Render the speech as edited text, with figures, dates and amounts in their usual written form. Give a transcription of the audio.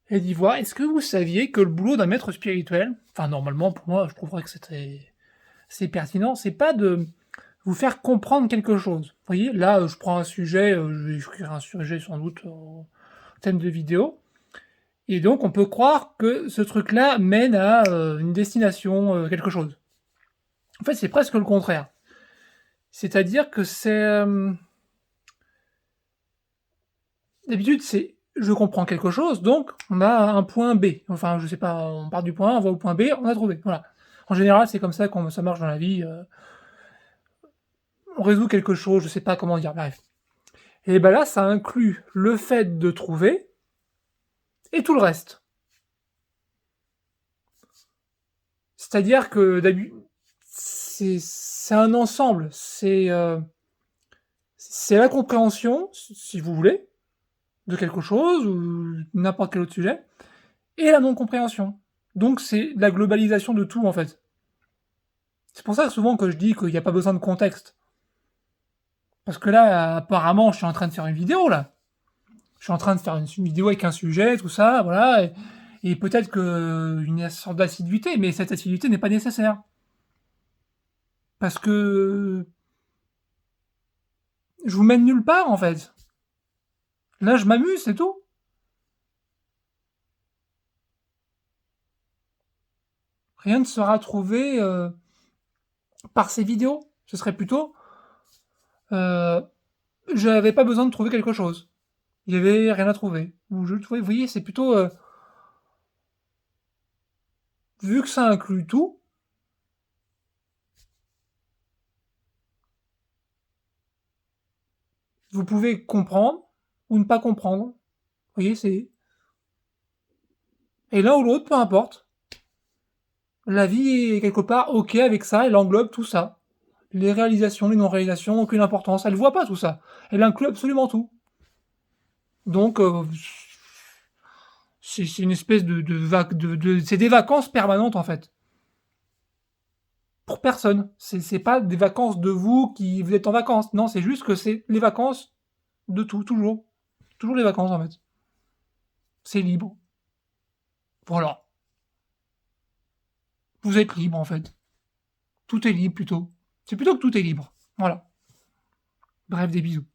et d'y voir: «Est-ce que vous saviez que le boulot d'un maître spirituel», enfin normalement pour moi je trouverais que c'est pertinent, c'est pas de vous faire comprendre quelque chose. Vous voyez? Là, je prends un sujet, je vais écrire un sujet sans doute en thème de vidéo et donc on peut croire que ce truc-là mène à, une destination, quelque chose. En fait, c'est presque le contraire. C'est-à-dire que c'est, d'habitude, c'est je comprends quelque chose, donc on a un point B. Enfin, je sais pas, on part du point A, on va au point B, on a trouvé, voilà. En général, c'est comme ça qu'on ça marche dans la vie, on résout quelque chose, je sais pas comment dire, bref. Et ben là, ça inclut le fait de trouver et tout le reste. C'est-à-dire que c'est un ensemble, c'est la compréhension, si vous voulez, de quelque chose ou n'importe quel autre sujet, et la non-compréhension. Donc c'est la globalisation de tout, en fait. C'est pour ça que souvent que je dis qu'il y a pas besoin de contexte. Parce que là, apparemment, je suis en train de faire une vidéo, là. Je suis en train de faire une vidéo avec un sujet, tout ça, voilà, et peut-être que une sorte d'assiduité, mais cette assiduité n'est pas nécessaire. Parce que je vous mène nulle part, en fait. Là, je m'amuse, c'est tout. Rien ne sera trouvé par ces vidéos. Ce serait plutôt, euh, j'avais pas besoin de trouver quelque chose. Il y avait rien à trouver. Ou vous voyez, c'est plutôt, vu que ça inclut tout, vous pouvez comprendre ou ne pas comprendre. Vous voyez, c'est et l'un ou l'autre, peu importe. La vie est quelque part ok avec ça, elle englobe tout ça. Les réalisations, les non-réalisations, aucune importance. Elle voit pas tout ça. Elle inclut absolument tout. Donc, c'est une espèce c'est des vacances permanentes en fait. Pour personne. C'est pas des vacances de vous qui vous êtes en vacances. Non, c'est juste que c'est les vacances de tout, toujours. Toujours les vacances en fait. C'est libre. Voilà. Vous êtes libre en fait. Tout est libre plutôt. C'est plutôt que tout est libre. Voilà. Bref, des bisous.